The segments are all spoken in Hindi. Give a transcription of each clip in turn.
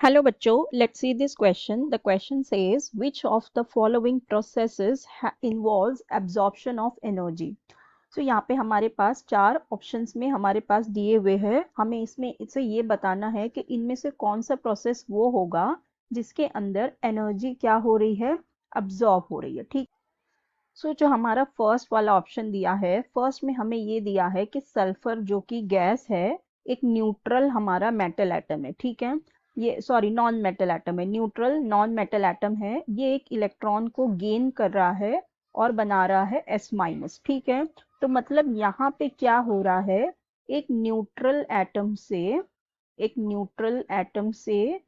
Hello बच्चों, let's see this question. The question says, which of the following processes involves absorption of energy? So यहाँ पे हमारे पास चार ऑप्शंस में हमारे पास दिए हुए हैं. हमें इसमें इसे ये बताना है कि इनमें से कौन सा प्रोसेस वो होगा जिसके अंदर एनर्जी क्या हो रही है, अब्जॉर्ब हो रही है. ठीक. सो जो हमारा फर्स्ट वाला ऑप्शन दिया है, फर्स्ट में हमें ये दिया है कि सल्फर जो कि गैस है, एक न्यूट्रल हमारा मेटल एटम है. ठीक है, ये सॉरी नॉन मेटल एटम है, न्यूट्रल नॉन मेटल एटम है. ये एक इलेक्ट्रॉन को गेन कर रहा है और बना रहा है एस माइनस. ठीक है, तो मतलब यहाँ पे क्या हो रहा है, एक न्यूट्रल एटम से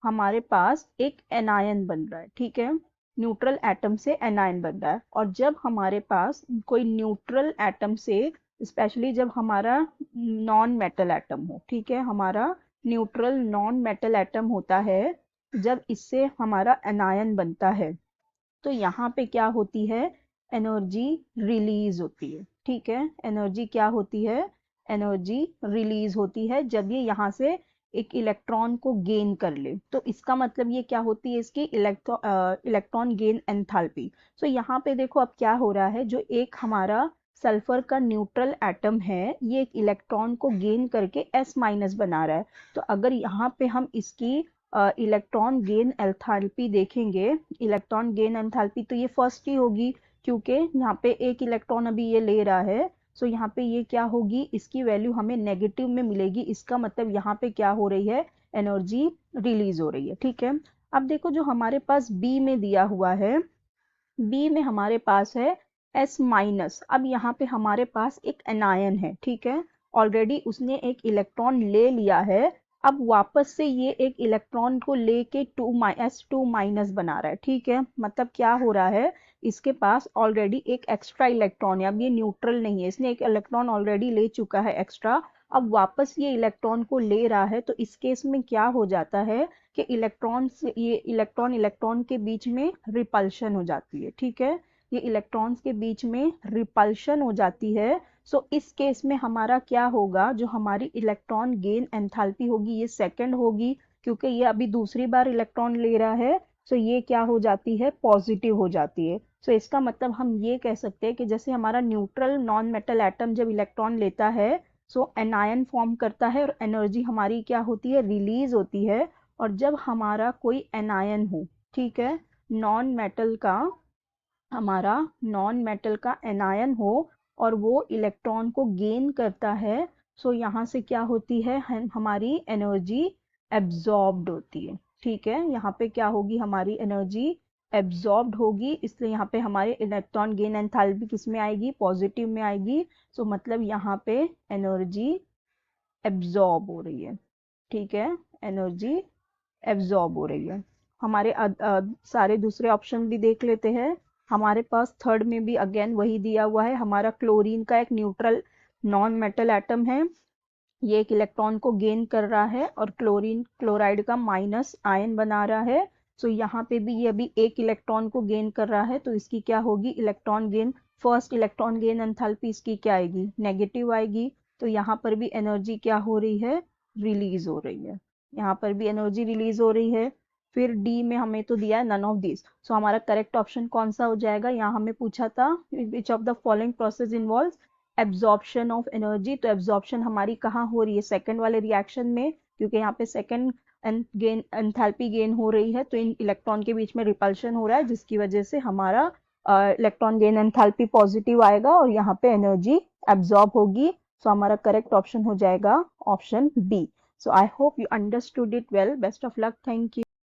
हमारे पास एक एनायन बन रहा है. ठीक है, न्यूट्रल एटम से एनायन बन रहा है. और जब हमारे पास कोई न्यूट्रल एटम से, स्पेशली जब हमारा नॉन मेटल एटम हो, ठीक है, हमारा न्यूट्रल नॉन मेटल एटम होता है, जब इससे हमारा एनायन बनता है तो यहाँ पे क्या होती है, एनर्जी रिलीज होती है. ठीक है, एनर्जी क्या होती है, एनर्जी रिलीज होती है जब ये यहाँ से एक इलेक्ट्रॉन को गेन कर ले. तो इसका मतलब ये क्या होती है, इसकी इलेक्ट्रॉन गेन एंथैल्पी. सो यहाँ पे देखो अब क्या हो रहा है, जो एक हमारा सल्फर का न्यूट्रल एटम है, ये एक इलेक्ट्रॉन को गेन करके एस माइनस बना रहा है. तो अगर यहाँ पे हम इसकी इलेक्ट्रॉन गेन एंथैल्पी देखेंगे, इलेक्ट्रॉन गेन एंथैल्पी तो ये फर्स्ट ही होगी, क्योंकि यहाँ पे एक इलेक्ट्रॉन अभी ये ले रहा है. सो यहाँ पे ये क्या होगी, इसकी वैल्यू हमें नेगेटिव में मिलेगी. इसका मतलब यहाँ पे क्या हो रही है, एनर्जी रिलीज हो रही है. ठीक है, अब देखो जो हमारे पास बी में दिया हुआ है, बी में हमारे पास है एस माइनस. अब यहाँ पे हमारे पास एक एनायन है. ठीक है, ऑलरेडी उसने एक इलेक्ट्रॉन ले लिया है. अब वापस से ये एक इलेक्ट्रॉन को लेके टू माइनस बना रहा है. ठीक है, मतलब क्या हो रहा है, इसके पास ऑलरेडी एक एक्स्ट्रा इलेक्ट्रॉन है. अब ये न्यूट्रल नहीं है, इसने एक इलेक्ट्रॉन ऑलरेडी ले चुका है एक्स्ट्रा. अब वापस ये इलेक्ट्रॉन को ले रहा है. तो इस केस में क्या हो जाता है कि इलेक्ट्रॉन से ये इलेक्ट्रॉन के बीच में रिपल्शन हो जाती है. ठीक है, ये इलेक्ट्रॉन्स के बीच में रिपल्शन हो जाती है. सो इस केस में हमारा क्या होगा, जो हमारी इलेक्ट्रॉन गेन एंथैल्पी होगी ये सेकंड होगी, क्योंकि ये अभी दूसरी बार इलेक्ट्रॉन ले रहा है. सो ये क्या हो जाती है, पॉजिटिव हो जाती है. सो इसका मतलब हम ये कह सकते हैं कि जैसे हमारा न्यूट्रल नॉन मेटल एटम जब इलेक्ट्रॉन लेता है, सो एनायन फॉर्म करता है और एनर्जी हमारी क्या होती है, रिलीज होती है. और जब हमारा कोई एनायन हो, ठीक है, नॉन मेटल का, हमारा नॉन मेटल का एनायन हो और वो इलेक्ट्रॉन को गेन करता है, सो यहाँ से क्या होती है, हमारी एनर्जी एब्जॉर्ब्ड होती है. ठीक है, यहाँ पे क्या होगी, हमारी एनर्जी एब्जॉर्ब्ड होगी. इसलिए यहाँ पे हमारे इलेक्ट्रॉन गेन एंथैल्पी किस में आएगी, पॉजिटिव में आएगी. सो मतलब यहाँ पे एनर्जी एब्जॉर्ब हो रही है. ठीक है, एनर्जी एब्जॉर्ब हो रही है. हमारे सारे दूसरे ऑप्शन भी देख लेते हैं. हमारे पास थर्ड में भी अगेन वही दिया हुआ है, हमारा क्लोरीन का एक न्यूट्रल नॉन मेटल एटम है, ये एक इलेक्ट्रॉन को गेन कर रहा है और क्लोराइड का माइनस आयन बना रहा है. सो यहाँ पे भी ये अभी एक इलेक्ट्रॉन को गेन कर रहा है, तो इसकी क्या होगी, electron gain, first electron gain enthalpy इसकी क्या आएगी, नेगेटिव आएगी. तो यहाँ पर भी एनर्जी क्या हो रही है, रिलीज हो रही है. यहाँ पर भी एनर्जी रिलीज हो रही है. फिर डी में हमें तो दिया है नन ऑफ दिस. सो हमारा करेक्ट ऑप्शन कौन सा हो जाएगा, यहाँ हमें पूछा था which of the following process involve absorption of energy. तो एब्जॉर्प्शन हमारी कहाँ हो रही है, सेकंड वाले रिएक्शन में, क्योंकि यहाँ पे सेकंड गेन एंथैल्पी गेन हो रही है, तो इन इलेक्ट्रॉन के बीच में रिपल्शन हो रहा है, जिसकी वजह से हमारा इलेक्ट्रॉन गेन एंथैल्पी पॉजिटिव आएगा और यहाँ पे एनर्जी एब्जॉर्ब होगी. सो हमारा करेक्ट ऑप्शन हो जाएगा option B. So I hope you understood it well. Best of luck. Thank you.